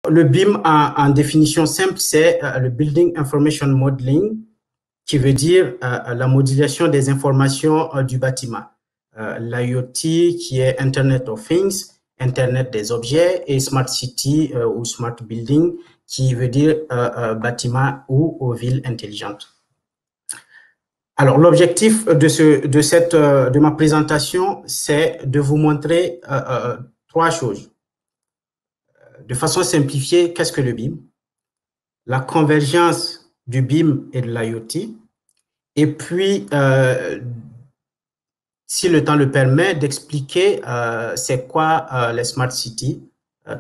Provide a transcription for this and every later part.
Le BIM, en définition simple, c'est le Building Information Modeling, qui veut dire la modélisation des informations du bâtiment. L'IoT, qui est Internet of Things, Internet des objets, et Smart City ou Smart Building, qui veut dire bâtiment ou villes intelligentes. Alors, l'objectif de ma présentation, c'est de vous montrer trois choses. De façon simplifiée, qu'est-ce que le BIM? La convergence du BIM et de l'IoT. Et puis, si le temps le permet, d'expliquer c'est quoi les Smart Cities,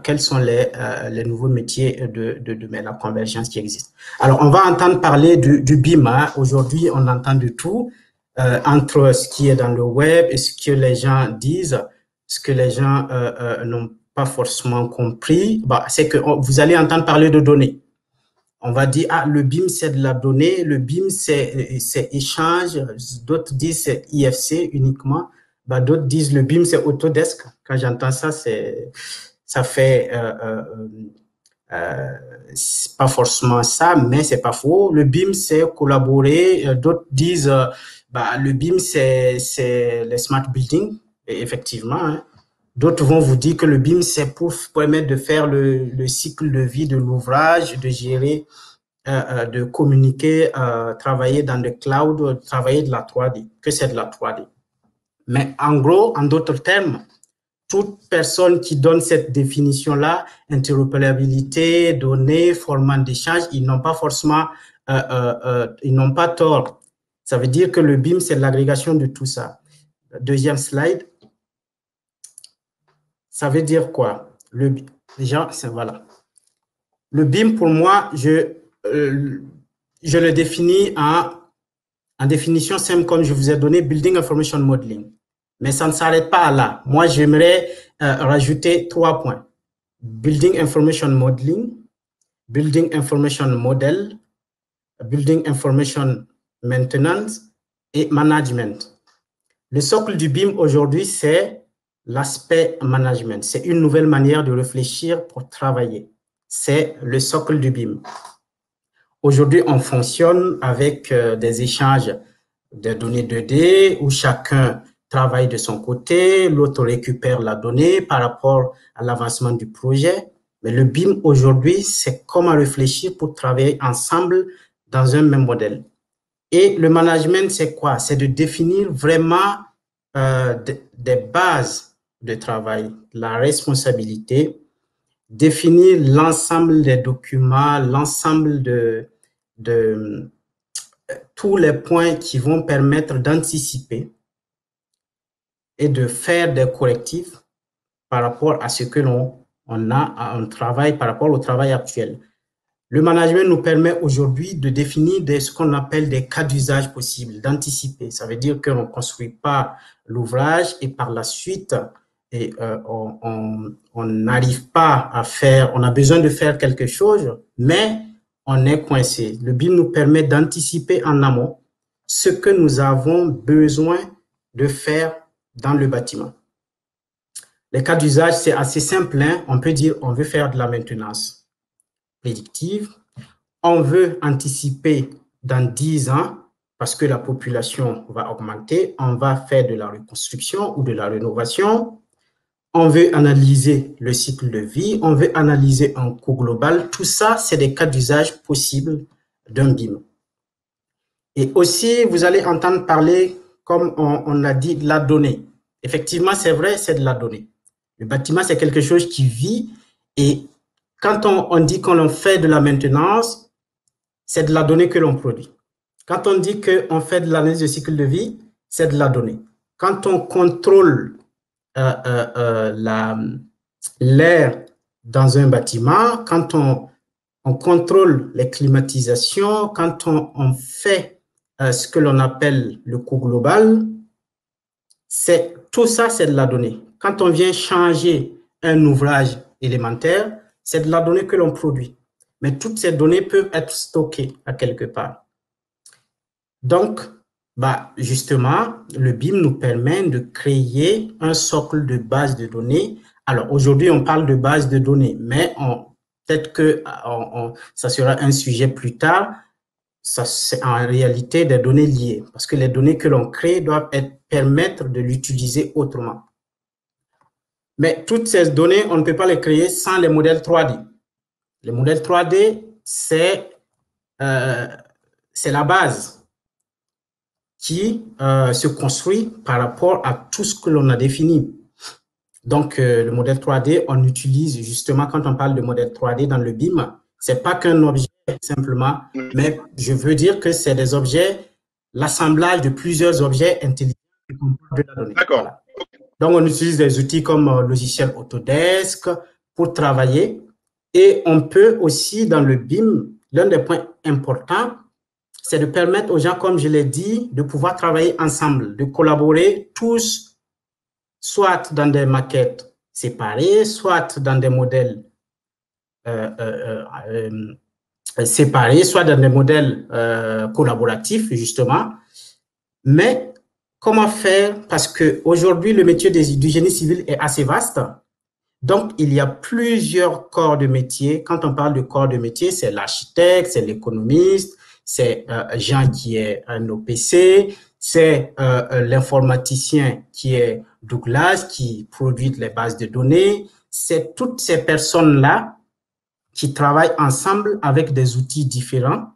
quels sont les nouveaux métiers de la convergence qui existent. Alors, on va entendre parler du BIM. Hein. Aujourd'hui, on entend de tout, entre ce qui est dans le web et ce que les gens disent, ce que les gens n'ont pas forcément compris. Bah, c'est que vous allez entendre parler de données. On va dire, ah, le BIM, c'est de la donnée, le BIM, c'est échange, d'autres disent c'est IFC uniquement, bah, d'autres disent le BIM, c'est Autodesk. Quand j'entends ça, ça fait pas forcément ça, mais c'est pas faux. Le BIM, c'est collaborer. D'autres disent, bah, le BIM, c'est les smart buildings, et effectivement. Hein. D'autres vont vous dire que le BIM, c'est pour permettre de faire le cycle de vie de l'ouvrage, de gérer, de communiquer, travailler dans le cloud, travailler de la 3D, que c'est de la 3D. Mais en gros, en d'autres termes, toute personne qui donne cette définition-là, interopérabilité, données, format d'échange, ils n'ont pas forcément, ils n'ont pas tort. Ça veut dire que le BIM, c'est l'agrégation de tout ça. Deuxième slide. Ça veut dire quoi? Déjà, voilà. Le BIM, pour moi, je le définis en définition simple, comme je vous ai donné, Building Information Modeling. Mais ça ne s'arrête pas là. Moi, j'aimerais rajouter 3 points. Building Information Modeling, Building Information Model, Building Information Maintenance et Management. Le socle du BIM aujourd'hui, c'est l'aspect management. C'est une nouvelle manière de réfléchir pour travailler. C'est le socle du BIM. Aujourd'hui, on fonctionne avec des échanges de données 2D où chacun travaille de son côté, l'autre récupère la donnée par rapport à l'avancement du projet. Mais le BIM aujourd'hui, c'est comment réfléchir pour travailler ensemble dans un même modèle. Et le management, c'est quoi? C'est de définir vraiment des bases de travail, la responsabilité, définir l'ensemble des documents, l'ensemble de tous les points qui vont permettre d'anticiper et de faire des correctifs par rapport à ce que on travaille, par rapport au travail actuel. Le management nous permet aujourd'hui de définir ce qu'on appelle des cas d'usage possibles, d'anticiper. Ça veut dire qu'on ne construit pas l'ouvrage et par la suite, on n'arrive pas à faire, on a besoin de faire quelque chose, mais on est coincé. Le BIM nous permet d'anticiper en amont ce que nous avons besoin de faire dans le bâtiment. Les cas d'usage, c'est assez simple. Hein? On peut dire on veut faire de la maintenance prédictive, on veut anticiper dans 10 ans parce que la population va augmenter, on va faire de la reconstruction ou de la rénovation, on veut analyser le cycle de vie, on veut analyser un coût global. Tout ça, c'est des cas d'usage possibles d'un BIM. Et aussi, vous allez entendre parler, comme on l'a dit, de la donnée. Effectivement, c'est vrai, c'est de la donnée. Le bâtiment, c'est quelque chose qui vit et quand on dit qu'on fait de la maintenance, c'est de la donnée que l'on produit. Quand on dit qu'on fait de l'analyse de cycle de vie, c'est de la donnée. Quand on contrôle l'air dans un bâtiment, quand on contrôle les climatisations, quand on fait ce que l'on appelle le coût global, tout ça, c'est de la donnée. Quand on vient changer un ouvrage élémentaire, c'est de la donnée que l'on produit. Mais toutes ces données peuvent être stockées à quelque part. Donc, justement, le BIM nous permet de créer un socle de base de données. Alors, aujourd'hui, on parle de base de données, mais peut-être que ça sera un sujet plus tard. Ça, c'est en réalité des données liées, parce que les données que l'on crée doivent permettre de l'utiliser autrement. Mais toutes ces données, on ne peut pas les créer sans les modèles 3D. Les modèles 3D, c'est la base qui se construit par rapport à tout ce que l'on a défini. Donc, le modèle 3D, on utilise justement, quand on parle de modèle 3D dans le BIM, c'est pas qu'un objet simplement, mais je veux dire que c'est des objets, l'assemblage de plusieurs objets intelligents de la donnée. D'accord. Voilà. Donc, on utilise des outils comme logiciel Autodesk pour travailler. Et on peut aussi, dans le BIM, l'un des points importants, c'est de permettre aux gens, comme je l'ai dit, de pouvoir travailler ensemble, de collaborer tous, soit dans des maquettes séparées, soit dans des modèles séparés, soit dans des modèles collaboratifs, justement. Mais comment faire? Parce qu'aujourd'hui, le métier du génie civil est assez vaste. Donc, il y a plusieurs corps de métier. Quand on parle de corps de métier, c'est l'architecte, c'est l'économiste, c'est Jean qui est un OPC, c'est l'informaticien qui est Douglas, qui produit les bases de données. C'est toutes ces personnes-là qui travaillent ensemble avec des outils différents.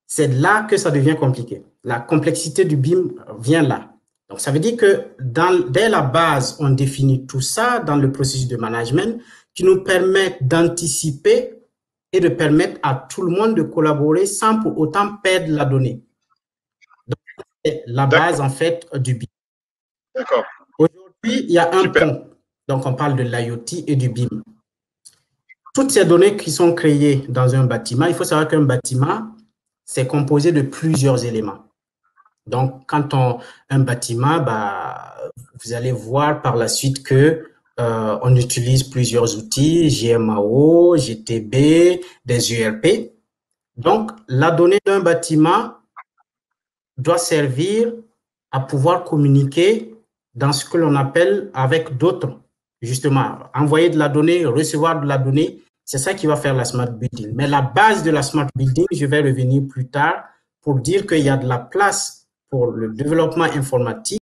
C'est là que ça devient compliqué. La complexité du BIM vient là. Donc, ça veut dire que dès la base, on définit tout ça dans le processus de management qui nous permet d'anticiper et de permettre à tout le monde de collaborer sans pour autant perdre la donnée. Donc, c'est la base, en fait, du BIM. D'accord. Aujourd'hui, il y a un pont. Donc, on parle de l'IoT et du BIM. Toutes ces données qui sont créées dans un bâtiment, il faut savoir qu'un bâtiment, c'est composé de plusieurs éléments. Donc, quand un bâtiment, vous allez voir par la suite que on utilise plusieurs outils, GMAO, GTB, des URP. Donc, la donnée d'un bâtiment doit servir à pouvoir communiquer dans ce que l'on appelle avec d'autres. Justement, envoyer de la donnée, recevoir de la donnée, c'est ça qui va faire la smart building. Mais la base de la smart building, je vais revenir plus tard pour dire qu'il y a de la place pour le développement informatique